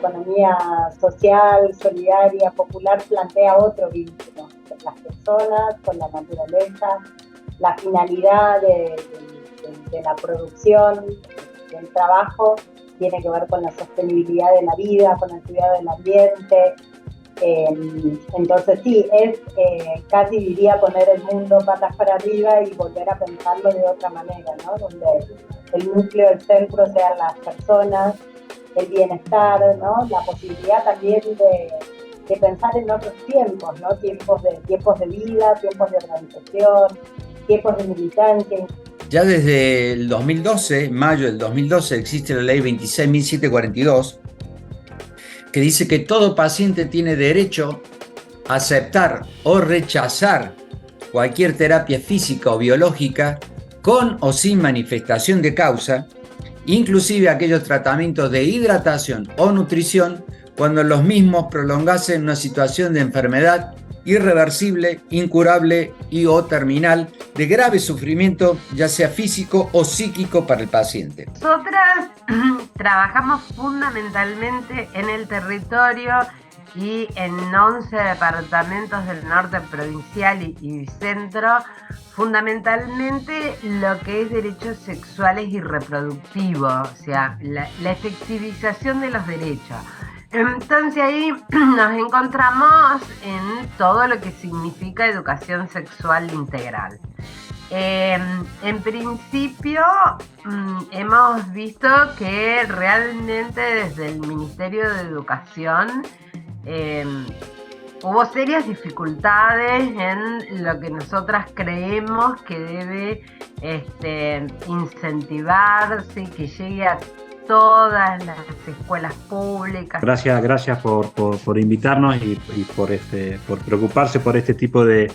economía social, solidaria, popular plantea otro vínculo con las personas, con la naturaleza, la finalidad de la producción, del trabajo, tiene que ver con la sostenibilidad de la vida, con el cuidado del ambiente. Entonces sí, es casi diría poner el mundo patas para arriba y volver a pensarlo de otra manera, ¿no? Donde el núcleo, el centro sean las personas, el bienestar, ¿no? La posibilidad también de pensar en otros tiempos, ¿no? Tiempos de vida, tiempos de organización, tiempos de militancia. Ya desde el 2012, mayo del 2012, existe la ley 26.742, que dice que todo paciente tiene derecho a aceptar o rechazar cualquier terapia física o biológica con o sin manifestación de causa, inclusive aquellos tratamientos de hidratación o nutrición cuando los mismos prolongasen una situación de enfermedad irreversible, incurable y o terminal de grave sufrimiento, ya sea físico o psíquico para el paciente. Nosotras trabajamos fundamentalmente en el territorio y en 11 departamentos del norte provincial y centro, fundamentalmente lo que es derechos sexuales y reproductivos, o sea, la efectivización de los derechos. Entonces ahí nos encontramos en todo lo que significa educación sexual integral. En principio hemos visto que realmente desde el Ministerio de Educación hubo serias dificultades en lo que nosotras creemos que debe incentivarse, que llegue a todas las escuelas públicas. Gracias por invitarnos y por preocuparse por este tipo de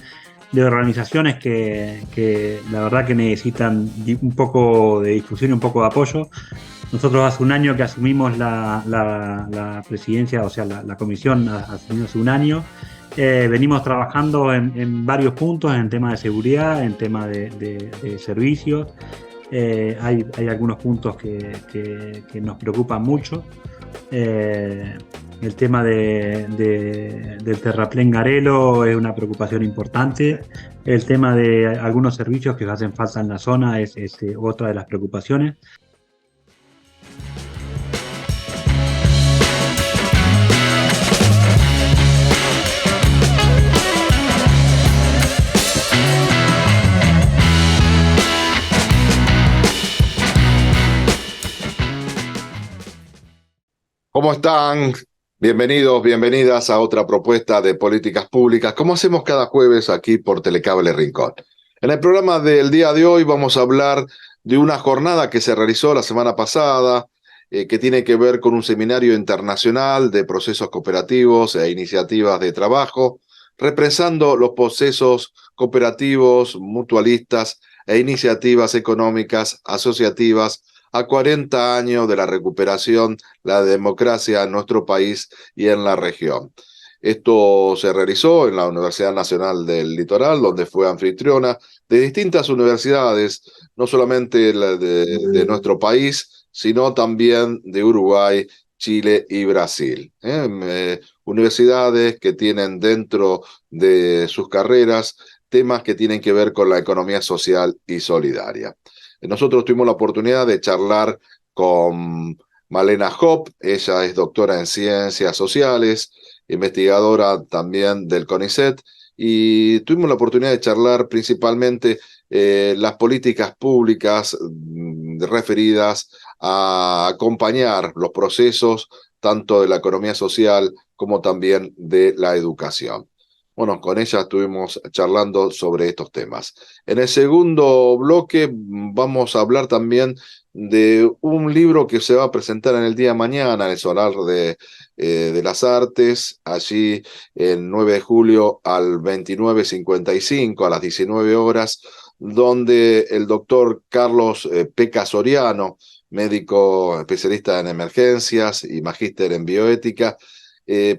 organizaciones que la verdad que necesitan un poco de difusión y un poco de apoyo. Nosotros hace un año que asumimos la presidencia, o sea, la comisión asumimos hace un año. Venimos trabajando en varios puntos, en temas de seguridad, en temas de servicios. Hay algunos puntos que nos preocupan mucho. El tema del terraplén Garelo es una preocupación importante. El tema de algunos servicios que hacen falta en la zona es otra de las preocupaciones. ¿Cómo están? Bienvenidos, bienvenidas a otra propuesta de políticas públicas, como hacemos cada jueves aquí por Telecable Rincón. En el programa del día de hoy vamos a hablar de una jornada que se realizó la semana pasada, que tiene que ver con un seminario internacional de procesos cooperativos e iniciativas de trabajo, represando los procesos cooperativos, mutualistas e iniciativas económicas asociativas a 40 años de la recuperación, la democracia en nuestro país y en la región. Esto se realizó en la Universidad Nacional del Litoral, donde fue anfitriona de distintas universidades, no solamente de nuestro país, sino también de Uruguay, Chile y Brasil. Universidades que tienen dentro de sus carreras temas que tienen que ver con la economía social y solidaria. Nosotros tuvimos la oportunidad de charlar con Malena Hopp. Ella es doctora en Ciencias Sociales, investigadora también del CONICET, y tuvimos la oportunidad de charlar principalmente las políticas públicas referidas a acompañar los procesos tanto de la economía social como también de la educación. Bueno, con ella estuvimos charlando sobre estos temas. En el segundo bloque vamos a hablar también de un libro que se va a presentar en el día de mañana en el Solar de las Artes, allí el 9 de julio al 29:55 a las 19 horas, donde el doctor Carlos Peca Soriano, médico especialista en emergencias y magíster en bioética,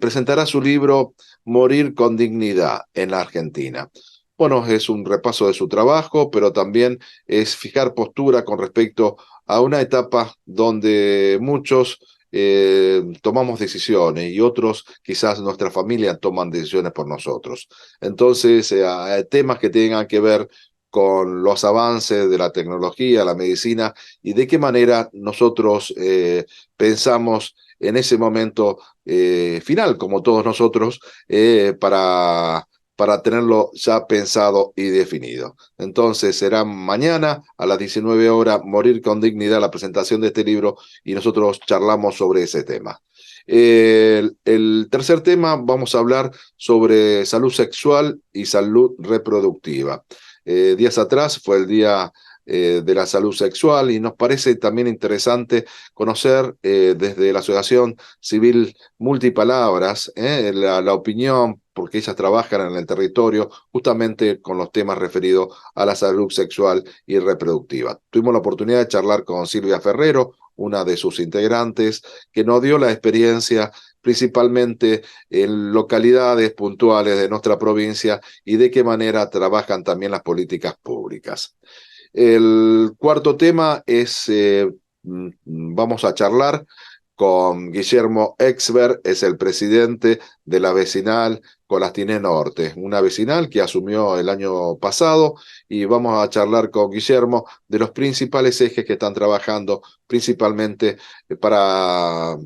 presentará su libro Morir con dignidad en la Argentina. Bueno, es un repaso de su trabajo, pero también es fijar postura con respecto a una etapa donde muchos tomamos decisiones y otros, quizás nuestra familia, toman decisiones por nosotros. Entonces, temas que tengan que ver con los avances de la tecnología, la medicina, y de qué manera nosotros pensamos en ese momento final, como todos nosotros, para tenerlo ya pensado y definido. Entonces será mañana a las 19 horas, Morir con Dignidad, la presentación de este libro, y nosotros charlamos sobre ese tema. El tercer tema, vamos a hablar sobre salud sexual y salud reproductiva. Días atrás fue el Día de la Salud Sexual y nos parece también interesante conocer desde la Asociación Civil Multipalabras la opinión, porque ellas trabajan en el territorio justamente con los temas referidos a la salud sexual y reproductiva. Tuvimos la oportunidad de charlar con Silvia Ferrero, una de sus integrantes, que nos dio la experiencia principalmente en localidades puntuales de nuestra provincia y de qué manera trabajan también las políticas públicas. El cuarto tema es, vamos a charlar con Guillermo Exber, es el presidente de la vecinal Colastiné Norte, una vecinal que asumió el año pasado, y vamos a charlar con Guillermo de los principales ejes que están trabajando principalmente para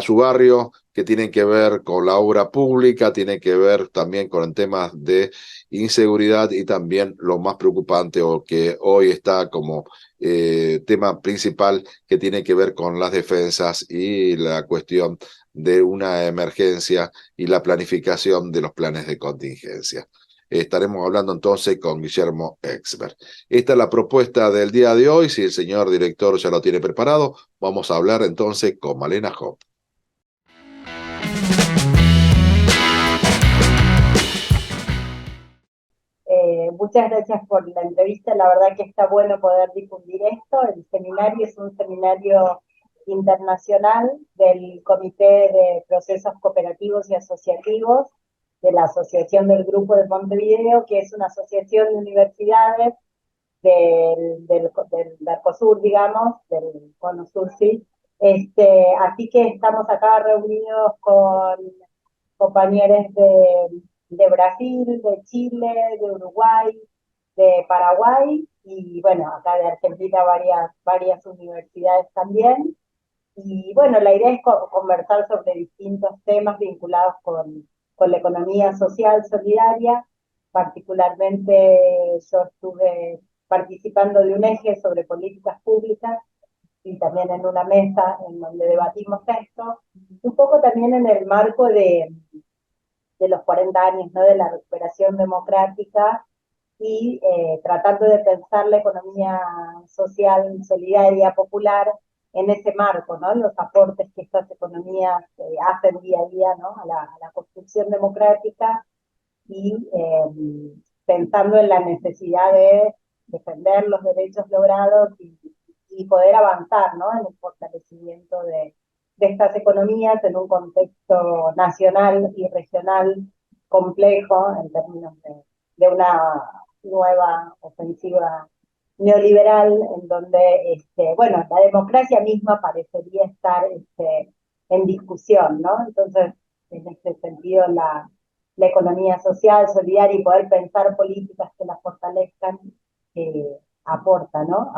su barrio, que tienen que ver con la obra pública, tienen que ver también con temas de inseguridad y también lo más preocupante o que hoy está como tema principal, que tiene que ver con las defensas y la cuestión de una emergencia y la planificación de los planes de contingencia. Estaremos hablando entonces con Guillermo Exber. Esta es la propuesta del día de hoy. Si el señor director ya lo tiene preparado, vamos a hablar entonces con Malena Hopp. Muchas gracias por la entrevista. La verdad que está bueno poder difundir esto. El seminario es un seminario internacional del Comité de Procesos Cooperativos y Asociativos de la Asociación del Grupo de Montevideo, que es una asociación de universidades del Mercosur, digamos, del Cono Sur, sí. Así que estamos acá reunidos con compañeros de Brasil, de Chile, de Uruguay, de Paraguay y bueno, acá de Argentina varias universidades también. Y bueno, la idea es conversar sobre distintos temas vinculados con la economía social solidaria. Particularmente yo estuve participando de un eje sobre políticas públicas y también en una mesa en donde debatimos esto, un poco también en el marco de los 40 años, ¿no?, de la recuperación democrática y tratando de pensar la economía social, solidaria, popular en ese marco, ¿no?, los aportes que estas economías hacen día a día, ¿no?, a la construcción democrática y pensando en la necesidad de defender los derechos logrados y poder avanzar, ¿no?, en el fortalecimiento de estas economías en un contexto nacional y regional complejo en términos de una nueva ofensiva neoliberal en donde, bueno, la democracia misma parecería estar en discusión, ¿no? Entonces, en este sentido, la economía social, solidaria y poder pensar políticas que la fortalezcan aporta, ¿no?,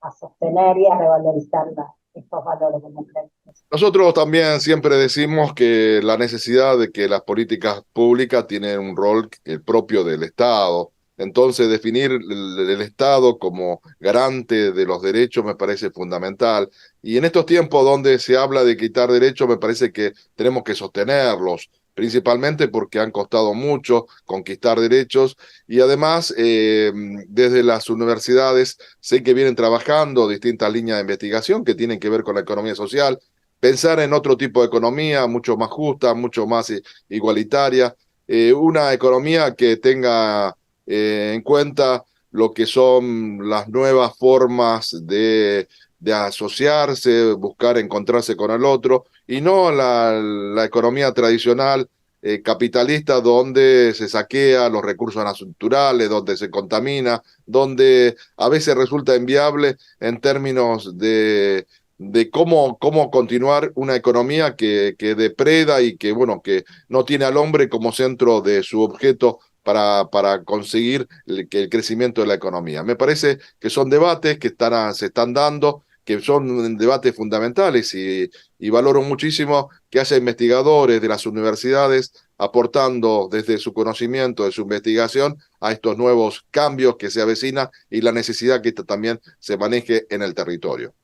a sostener y a revalorizar estos valores democráticos. Nosotros también siempre decimos que la necesidad de que las políticas públicas tienen un rol propio del Estado. Entonces, definir el Estado como garante de los derechos me parece fundamental. Y en estos tiempos donde se habla de quitar derechos, me parece que tenemos que sostenerlos, principalmente porque han costado mucho conquistar derechos y además desde las universidades sé que vienen trabajando distintas líneas de investigación que tienen que ver con la economía social, pensar en otro tipo de economía mucho más justa, mucho más igualitaria, una economía que tenga en cuenta lo que son las nuevas formas de asociarse, buscar encontrarse con el otro, y no la economía tradicional capitalista donde se saquea los recursos naturales, donde se contamina, donde a veces resulta inviable en términos de cómo continuar una economía que depreda y que, bueno, que no tiene al hombre como centro de su objeto para conseguir que el crecimiento de la economía. Me parece que son debates que se están dando, que son debates fundamentales y valoro muchísimo que haya investigadores de las universidades aportando desde su conocimiento, de su investigación, a estos nuevos cambios que se avecinan y la necesidad que también se maneje en el territorio.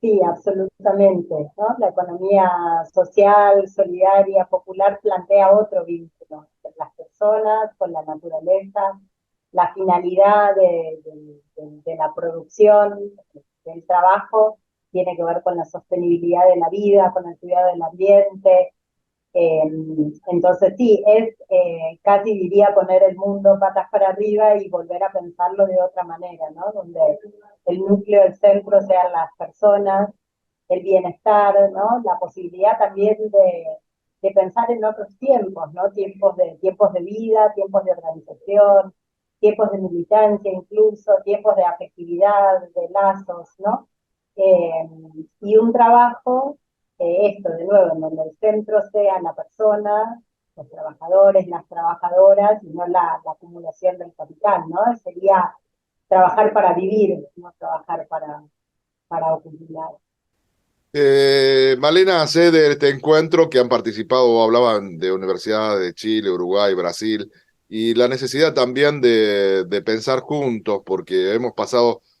Sí, absolutamente, ¿no? La economía social, solidaria, popular plantea otro vínculo entre las personas, con la naturaleza, la finalidad de la producción, del trabajo, tiene que ver con la sostenibilidad de la vida, con el cuidado del ambiente. Entonces sí, es casi diría poner el mundo patas para arriba y volver a pensarlo de otra manera, ¿no? Donde el núcleo, el centro sean las personas, el bienestar, ¿no? La posibilidad también de pensar en otros tiempos, ¿no? Tiempos de vida, tiempos de organización, tiempos de militancia incluso, tiempos de afectividad, de lazos, ¿no? Eh, y un trabajo, esto de nuevo, en donde el centro sea la persona, los trabajadores, las trabajadoras, y no la acumulación del capital, ¿no? Sería trabajar para vivir, no trabajar para acumular. Malena, sé de este encuentro que han participado, hablaban de universidades de Chile, Uruguay, Brasil, y la necesidad también de pensar juntos, porque hemos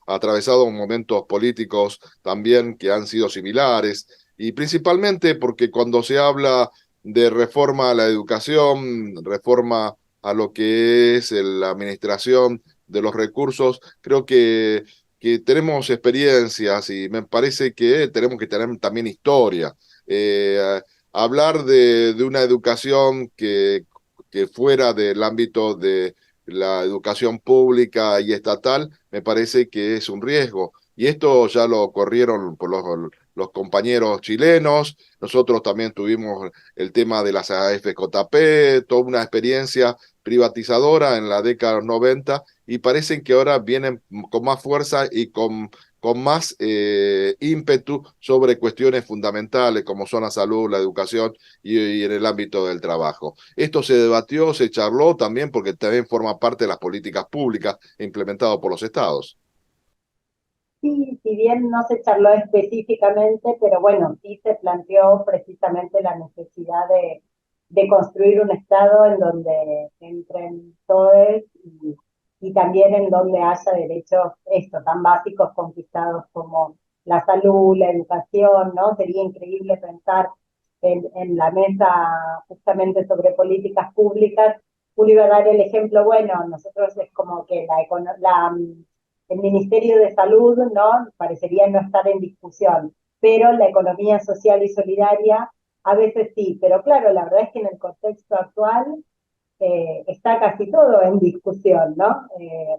atravesado momentos políticos también que han sido similares, y principalmente porque cuando se habla de reforma a la educación, reforma a lo que es la administración de los recursos, creo que tenemos experiencias y me parece que tenemos que tener también historia. Hablar de una educación que fuera del ámbito de la educación pública y estatal, me parece que es un riesgo. Y esto ya lo corrieron por los compañeros chilenos, nosotros también tuvimos el tema de las AFJP, toda una experiencia privatizadora en la década de los 90 y parecen que ahora vienen con más fuerza y con más ímpetu sobre cuestiones fundamentales como son la salud, la educación y en el ámbito del trabajo. Esto se debatió, se charló también porque también forma parte de las políticas públicas implementadas por los estados. Sí, si bien no se charló específicamente, pero bueno, sí se planteó precisamente la necesidad de construir un Estado en donde entren todos y también en donde haya derechos esto, tan básicos conquistados como la salud, la educación, ¿no? Sería increíble pensar en la mesa justamente sobre políticas públicas. Uno iba a dar el ejemplo, bueno, nosotros es como que el Ministerio de Salud, ¿no? Parecería no estar en discusión, pero la economía social y solidaria a veces sí, pero claro, la verdad es que en el contexto actual está casi todo en discusión, ¿no?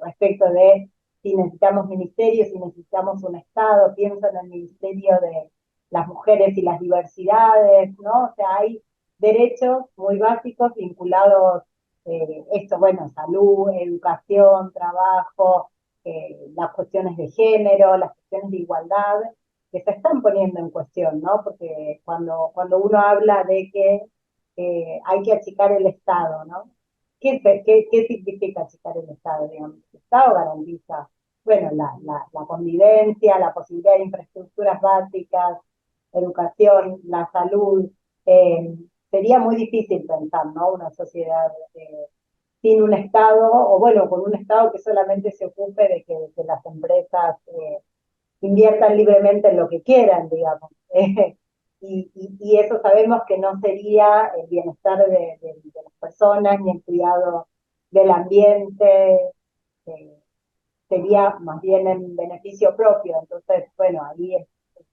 Respecto de si necesitamos ministerios, si necesitamos un Estado, pienso en el Ministerio de las Mujeres y las Diversidades, ¿no? O sea, hay derechos muy básicos vinculados, esto, bueno, salud, educación, trabajo, las cuestiones de género, las cuestiones de igualdad, que se están poniendo en cuestión, ¿no? Porque cuando uno habla de que hay que achicar el Estado, ¿no? ¿Qué significa achicar el Estado? Digamos? El Estado garantiza, bueno, la convivencia, la posibilidad de infraestructuras básicas, educación, la salud. Sería muy difícil pensar, ¿no? Una sociedad sin un Estado, o bueno, con un Estado que solamente se ocupe de que las empresas inviertan libremente en lo que quieran, digamos. Y eso sabemos que no sería el bienestar de las personas ni el cuidado del ambiente, sería más bien en beneficio propio. Entonces, bueno, ahí es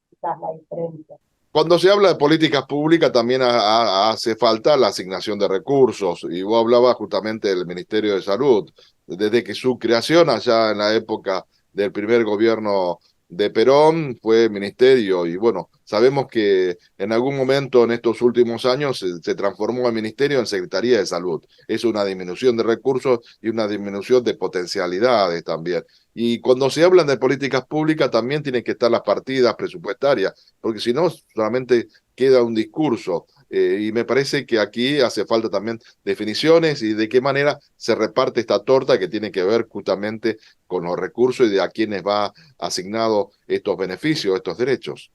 quizás la diferencia. Cuando se habla de políticas públicas también hace falta la asignación de recursos y vos hablabas justamente del Ministerio de Salud. Desde que su creación allá en la época del primer gobierno de Perón fue ministerio y bueno, sabemos que en algún momento en estos últimos años se transformó el ministerio en Secretaría de Salud. Es una disminución de recursos y una disminución de potencialidades también. Y cuando se hablan de políticas públicas también tienen que estar las partidas presupuestarias, porque si no solamente queda un discurso. Y me parece que aquí hace falta también definiciones y de qué manera se reparte esta torta que tiene que ver justamente con los recursos y de a quiénes va asignado estos beneficios, estos derechos.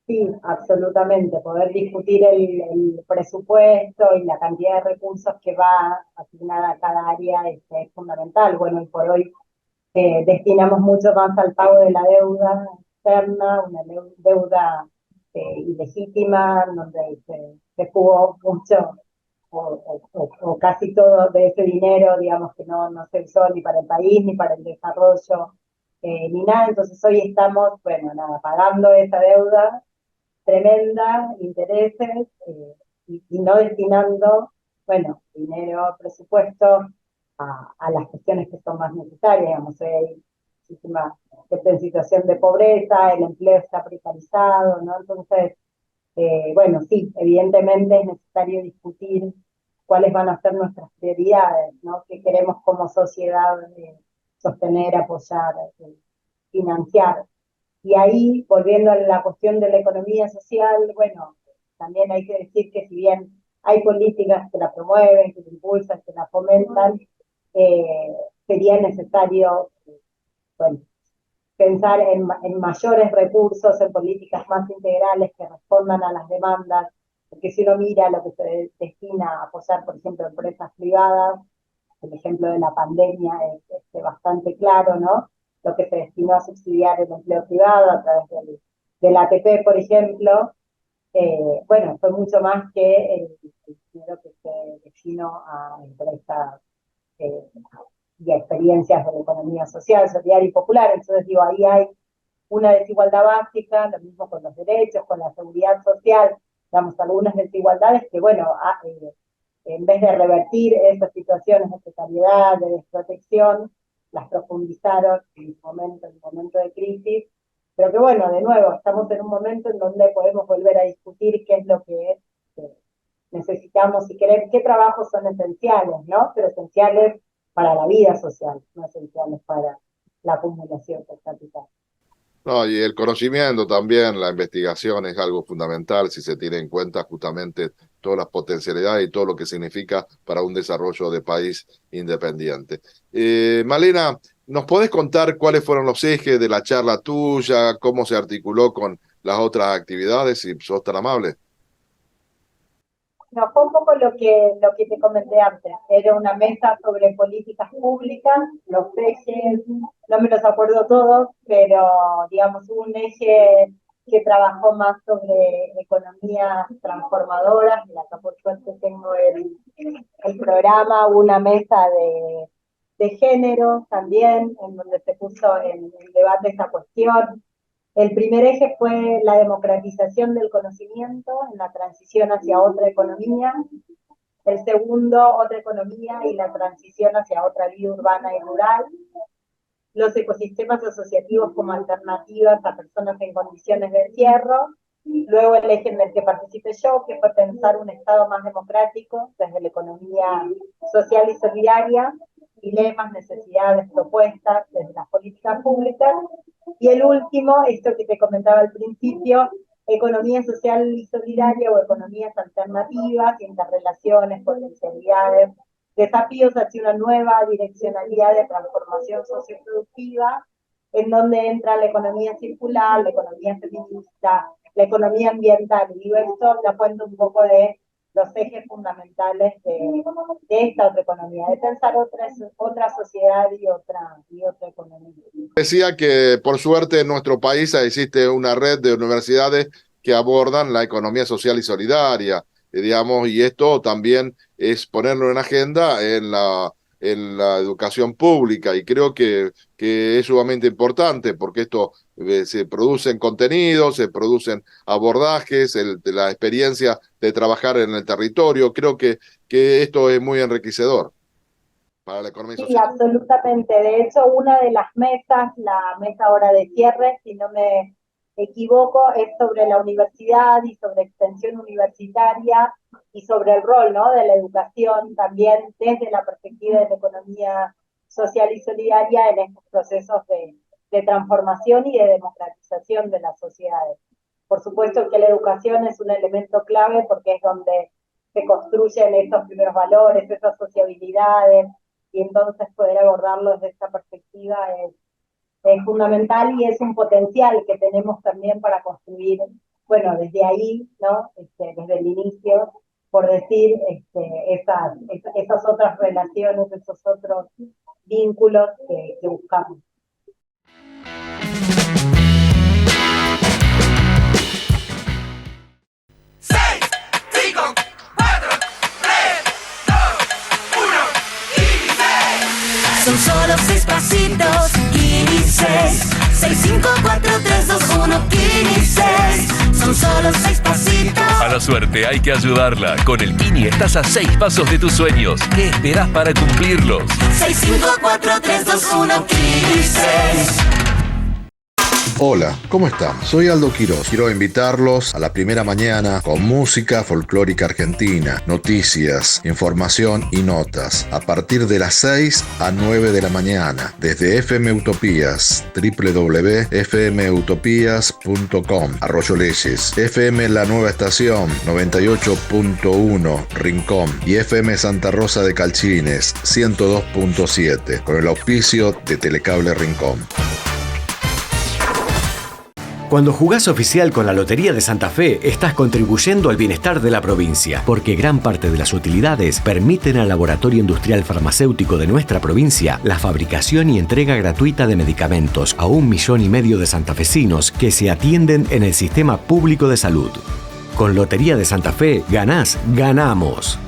Sí, absolutamente. Poder discutir el presupuesto y la cantidad de recursos que va asignada a cada área es fundamental. Bueno, y por hoy destinamos mucho más al pago de la deuda externa, una deuda ilegítima, donde se jugó mucho o casi todo de ese dinero, digamos que no se usó ni para el país, ni para el desarrollo, ni nada. Entonces hoy estamos, bueno, nada, pagando esa deuda tremenda, intereses, y no destinando, bueno, dinero, presupuesto a las cuestiones que son más necesarias. Digamos, hay muchísima gente en situación de pobreza, el empleo está precarizado, ¿no? Entonces, bueno, sí, evidentemente es necesario discutir cuáles van a ser nuestras prioridades, ¿no? ¿Qué queremos como sociedad sostener, apoyar, financiar? Y ahí, volviendo a la cuestión de la economía social, bueno, también hay que decir que si bien hay políticas que la promueven, que la impulsan, que la fomentan, sería necesario, bueno, pensar en mayores recursos, en políticas más integrales que respondan a las demandas, porque si uno mira lo que se destina a apoyar, por ejemplo, empresas privadas, el ejemplo de la pandemia es bastante claro, ¿no? Lo que se destinó a subsidiar el empleo privado a través del ATP, por ejemplo, bueno, fue mucho más que el dinero que se destinó a empresas eh, y a experiencias de la economía social, solidaria y popular. Entonces, digo, ahí hay una desigualdad básica, lo mismo con los derechos, con la seguridad social, digamos, algunas desigualdades que, bueno, en vez de revertir esas situaciones de precariedad, de desprotección, las profundizaron en un momento de crisis, pero que bueno, de nuevo, estamos en un momento en donde podemos volver a discutir qué es lo que necesitamos y qué trabajos son esenciales, ¿no? Pero esenciales para la vida social, no esenciales para la acumulación del capital. No, y el conocimiento también, la investigación es algo fundamental si se tiene en cuenta justamente todas las potencialidades y todo lo que significa para un desarrollo de país independiente. Malena, ¿nos podés contar cuáles fueron los ejes de la charla tuya, cómo se articuló con las otras actividades, si sos tan amable? No, fue un poco lo que te comenté antes. Era una mesa sobre políticas públicas, los ejes, no me los acuerdo todos, pero digamos un eje que trabajó más sobre economías transformadoras, y acá por suerte tengo el programa, una mesa de género también, en donde se puso en debate esa cuestión. El primer eje fue la democratización del conocimiento en la transición hacia otra economía. El segundo, otra economía y la transición hacia otra vida urbana y rural. Los ecosistemas asociativos como alternativas a personas en condiciones de encierro. Luego el eje en el que participé yo, que fue pensar un Estado más democrático desde la economía social y solidaria, dilemas, necesidades, propuestas desde las políticas públicas. Y el último, esto que te comentaba al principio, economía social y solidaria o economías alternativas, interrelaciones, potencialidades, desafíos hacia una nueva direccionalidad de transformación socioproductiva, en donde entra la economía circular, la economía feminista, la economía ambiental. Y digo esto, te cuento un poco de los ejes fundamentales de esta otra economía, de pensar otra sociedad y otra economía. Decía que por suerte en nuestro país existe una red de universidades que abordan la economía social y solidaria, digamos, y esto también es ponerlo en agenda en la educación pública, y creo que es sumamente importante porque esto se producen contenidos, se producen abordajes, la experiencia de trabajar en el territorio, creo que esto es muy enriquecedor. para la economía Sí, social. absolutamente. De hecho, una de las mesas, la mesa ahora de cierre, si no me equivoco, es sobre la universidad y sobre extensión universitaria y sobre el rol, ¿no?, de la educación también desde la perspectiva de la economía social y solidaria en estos procesos de transformación y de democratización de las sociedades. Por supuesto que la educación es un elemento clave porque es donde se construyen estos primeros valores, esas sociabilidades, y entonces poder abordarlo desde esta perspectiva es fundamental y es un potencial que tenemos también para construir, bueno, desde ahí, ¿no?, desde el inicio, por decir, esas otras relaciones, esos otros vínculos que buscamos. Son solo 6 pasitos, 15. 6, 5, 4, 3, 2, 1, 15. Son solo 6 pasitos. A la suerte hay que ayudarla. Con el Kini estás a 6 pasos de tus sueños. ¿Qué esperás para cumplirlos? 6, 5, 4, 3, 2, 1, 15. Hola, ¿cómo están? Soy Aldo Quiroz. Quiero invitarlos a la primera mañana con música folclórica argentina, noticias, información y notas. A partir de las 6 a 9 de la mañana, desde FM Utopías, www.fmutopías.com, Arroyo Leyes, FM La Nueva Estación, 98.1, Rincón, y FM Santa Rosa de Calchines, 102.7, con el auspicio de Telecable Rincón. Cuando jugás oficial con la Lotería de Santa Fe, estás contribuyendo al bienestar de la provincia, porque gran parte de las utilidades permiten al Laboratorio Industrial Farmacéutico de nuestra provincia la fabricación y entrega gratuita de medicamentos a 1,5 millones de santafesinos que se atienden en el sistema público de salud. Con Lotería de Santa Fe, ganás, ganamos.